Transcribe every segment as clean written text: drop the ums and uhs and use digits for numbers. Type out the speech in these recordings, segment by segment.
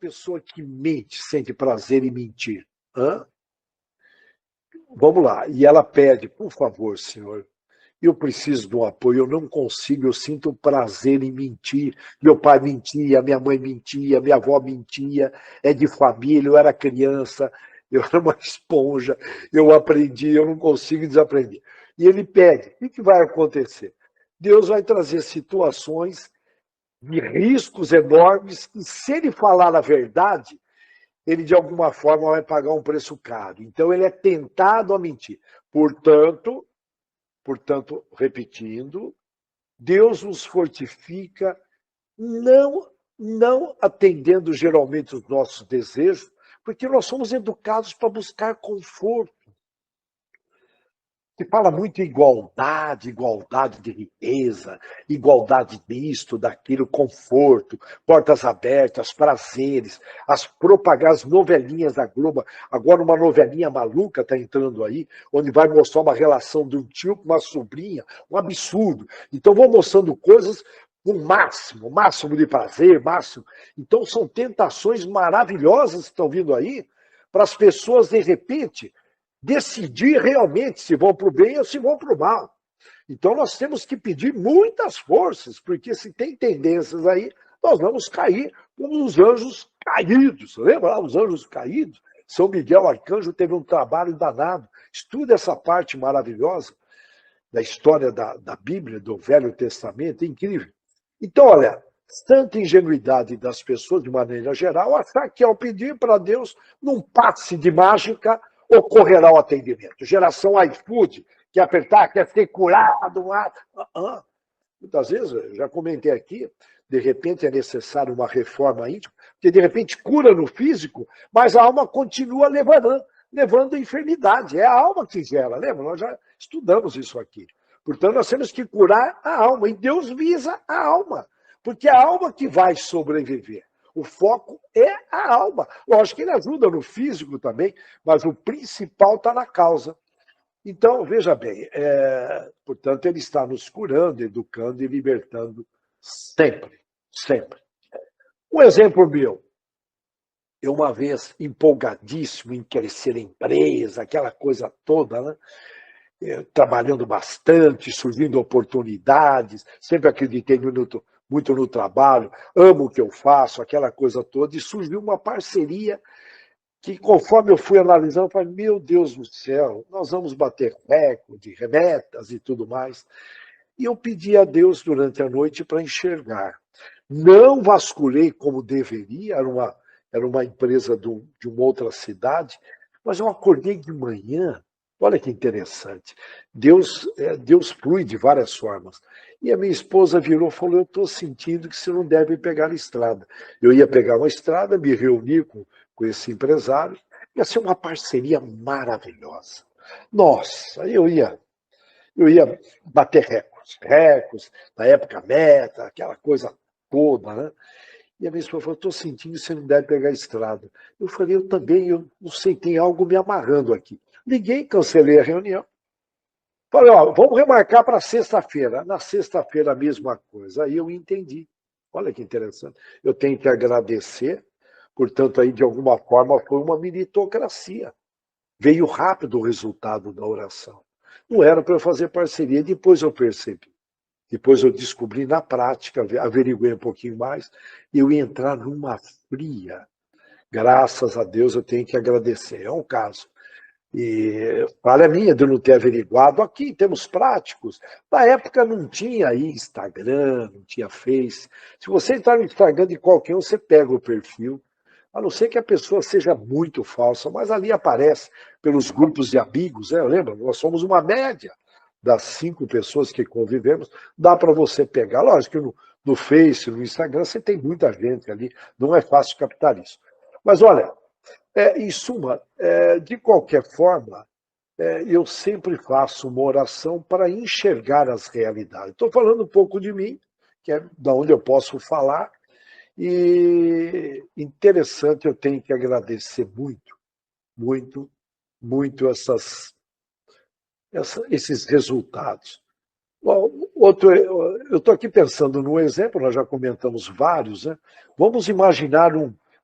pessoa que mente sente prazer em mentir? Hã? Vamos lá. E ela pede, por favor, senhor, eu preciso de um apoio, eu não consigo, eu sinto prazer em mentir. Meu pai mentia, minha mãe mentia, minha avó mentia, é de família, eu era criança, eu era uma esponja, eu aprendi, eu não consigo desaprender. E ele pede, o que vai acontecer? Deus vai trazer situações de riscos enormes que, se ele falar a verdade, ele de alguma forma vai pagar um preço caro. Então ele é tentado a mentir. Portanto, repetindo, Deus nos fortifica, não, não atendendo geralmente os nossos desejos, porque nós somos educados para buscar conforto. Se fala muito em igualdade, igualdade de riqueza, igualdade disto, daquilo, conforto, portas abertas, prazeres, as novelinhas da Globo. Agora uma novelinha maluca está entrando aí, onde vai mostrar uma relação de um tio com uma sobrinha, um absurdo. Então vão mostrando coisas com máximo de prazer, máximo. Então são tentações maravilhosas que estão vindo aí para as pessoas, de repente, decidir realmente se vão para o bem ou se vão para o mal. Então nós temos que pedir muitas forças, porque se tem tendências aí, nós vamos cair como os anjos caídos. Lembra lá os anjos caídos? São Miguel Arcanjo teve um trabalho danado. Estuda essa parte maravilhosa da história da Bíblia, do Velho Testamento, é incrível. Então, olha, tanta ingenuidade das pessoas, de maneira geral, achar que ao pedir para Deus, num passe de mágica, ocorrerá o atendimento. Geração iFood, quer apertar, quer ser curado. Muitas vezes, eu já comentei aqui, de repente é necessário uma reforma íntima, porque de repente cura no físico, mas a alma continua levando a enfermidade. É a alma que gera, lembra? Nós já estudamos isso aqui. Portanto, nós temos que curar a alma, e Deus visa a alma, porque é a alma que vai sobreviver. O foco é a alma. Lógico que ele ajuda no físico também, mas o principal está na causa. Então, veja bem, portanto, ele está nos curando, educando e libertando sempre, sempre. Um exemplo meu, eu uma vez empolgadíssimo em crescer a empresa, aquela coisa toda, né? Trabalhando bastante, surgindo oportunidades, sempre acreditei muito no trabalho, amo o que eu faço, aquela coisa toda, e surgiu uma parceria que, conforme eu fui analisando, eu falei, meu Deus do céu, nós vamos bater recorde, metas e tudo mais. E eu pedi a Deus durante a noite para enxergar. Não vasculhei como deveria, era uma empresa de uma outra cidade, mas eu acordei de manhã. Olha que interessante. Deus flui de várias formas. E a minha esposa virou e falou, eu estou sentindo que você não deve pegar a estrada. Eu ia pegar uma estrada, me reunir com esse empresário, ia ser uma parceria maravilhosa. Nossa, eu ia bater recordes, na época meta, aquela coisa toda, né? E a minha esposa falou, estou sentindo que você não deve pegar a estrada. Eu falei, eu também, eu não sei, tem algo me amarrando aqui. Liguei, cancelei a reunião. Falei, ó, vamos remarcar para sexta-feira. Na sexta-feira, a mesma coisa. Aí eu entendi. Olha que interessante. Eu tenho que agradecer, portanto, aí, de alguma forma, foi uma meritocracia. Veio rápido o resultado da oração. Não era para eu fazer parceria, depois eu percebi. Depois eu descobri na prática, averiguei um pouquinho mais, e eu ia entrar numa fria. Graças a Deus eu tenho que agradecer. É um caso. E falha minha de não ter averiguado. Aqui, em termos práticos, na época não tinha aí Instagram, não tinha Face. Se você entrar no Instagram de qualquer um, você pega o perfil. A não ser que a pessoa seja muito falsa, mas ali aparece pelos grupos de amigos, né? Lembra? Nós somos uma média das 5 pessoas que convivemos, dá para você pegar. Lógico que no Face, no Instagram, você tem muita gente ali, não é fácil captar isso. Mas olha, em suma, de qualquer forma, eu sempre faço uma oração para enxergar as realidades. Estou falando um pouco de mim, que é da onde eu posso falar, e interessante, eu tenho que agradecer muito, muito, muito esses resultados. Bom, eu estou aqui pensando num exemplo, nós já comentamos vários, né? Vamos imaginar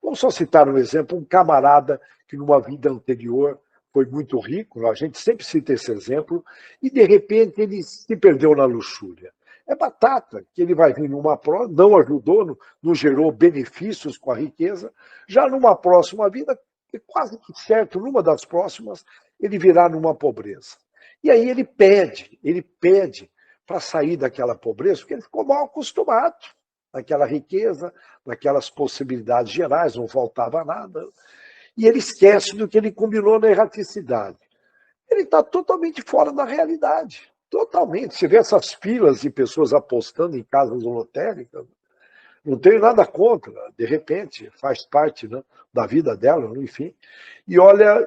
Vamos só citar um exemplo, um camarada que numa vida anterior foi muito rico, a gente sempre cita esse exemplo, e de repente ele se perdeu na luxúria. É batata, que ele vai vir numa prova, não ajudou, não gerou benefícios com a riqueza, já numa próxima vida, quase que certo, numa das próximas, ele virá numa pobreza. E aí ele pede para sair daquela pobreza, porque ele ficou mal acostumado naquela riqueza, naquelas possibilidades gerais, não faltava nada. E ele esquece do que ele combinou na erraticidade. Ele está totalmente fora da realidade. Totalmente. Você vê essas filas de pessoas apostando em casas lotéricas, não tenho nada contra, de repente, faz parte, né, da vida dela, enfim. E olha,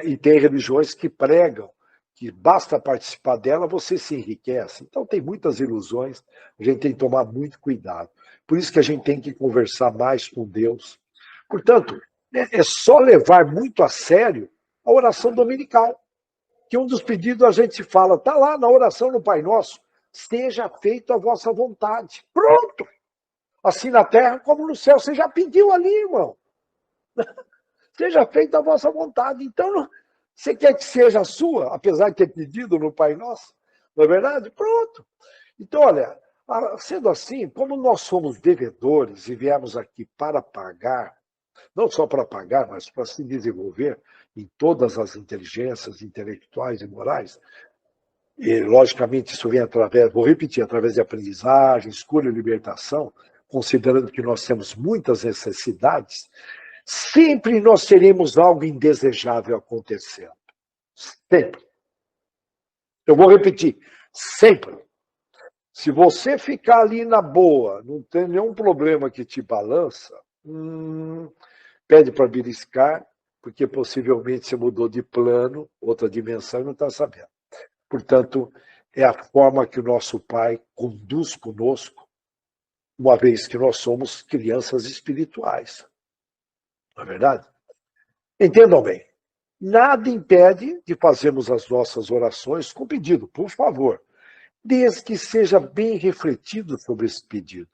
e tem religiões que pregam que basta participar dela, você se enriquece. Então tem muitas ilusões, a gente tem que tomar muito cuidado. Por isso que a gente tem que conversar mais com Deus. Portanto, é só levar muito a sério a oração dominical, que um dos pedidos a gente fala, está lá na oração no Pai Nosso, seja feita a vossa vontade. Pronto! Assim na terra como no céu. Você já pediu ali, irmão. Seja feita a vossa vontade. Então, você quer que seja a sua, apesar de ter pedido no Pai Nosso? Não é verdade? Pronto. Então, olha, sendo assim, como nós somos devedores e viemos aqui para pagar, não só para pagar, mas para se desenvolver em todas as inteligências intelectuais e morais, e, logicamente, isso vem através, vou repetir, através de aprendizagem, escolha e libertação, considerando que nós temos muitas necessidades, sempre nós teremos algo indesejável acontecendo. Sempre. Eu vou repetir, sempre. Se você ficar ali na boa, não tem nenhum problema que te balança, pede para beliscar, porque possivelmente você mudou de plano, outra dimensão e não está sabendo. Portanto, é a forma que o nosso Pai conduz conosco, uma vez que nós somos crianças espirituais. Não é verdade? Entendam bem, nada impede de fazermos as nossas orações com pedido, por favor, desde que seja bem refletido sobre esse pedido,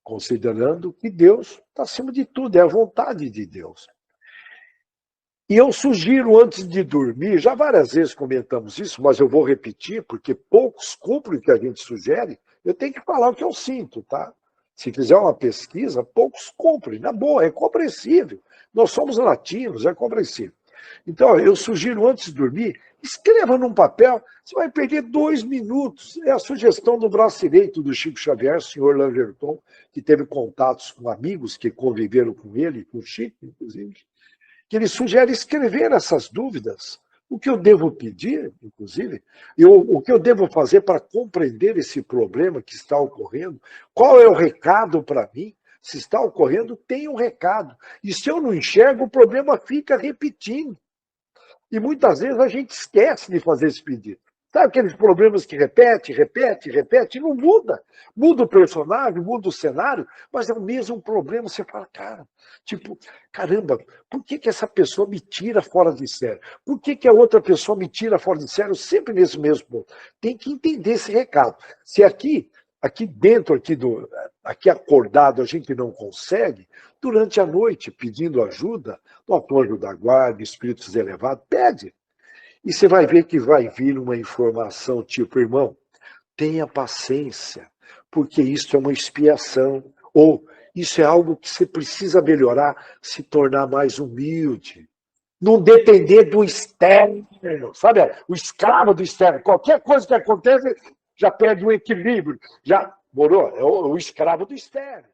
considerando que Deus está acima de tudo, é a vontade de Deus. E eu sugiro, antes de dormir, já várias vezes comentamos isso, mas eu vou repetir, porque poucos cumprem o que a gente sugere, eu tenho que falar o que eu sinto, tá? Se fizer uma pesquisa, poucos cumprem. Na boa, é compreensível. Nós somos latinos, é compreensível. Então, eu sugiro, antes de dormir, escreva num papel, você vai perder 2 minutos. É a sugestão do braço direito do Chico Xavier, o senhor Langerton, que teve contatos com amigos que conviveram com ele, com o Chico, inclusive, que ele sugere escrever essas dúvidas. O que eu devo pedir, inclusive, o que eu devo fazer para compreender esse problema que está ocorrendo, qual é o recado para mim, se está ocorrendo, tem um recado. E se eu não enxergo, o problema fica repetindo. E muitas vezes a gente esquece de fazer esse pedido. Sabe aqueles problemas que repete, e não muda. Muda o personagem, muda o cenário, mas é o mesmo problema. Você fala, cara, tipo, caramba, por que essa pessoa me tira fora de sério? Por que a outra pessoa me tira fora de sério? Sempre nesse mesmo ponto. Tem que entender esse recado. Se aqui dentro, aqui acordado, a gente não consegue, durante a noite, pedindo ajuda, do anjo da guarda, espíritos elevados, pede. E você vai ver que vai vir uma informação tipo, irmão, tenha paciência, porque isso é uma expiação. Ou isso é algo que você precisa melhorar, se tornar mais humilde. Não depender do externo, sabe? O escravo do externo. Qualquer coisa que acontece, já perde o equilíbrio. Já morou? É o escravo do externo.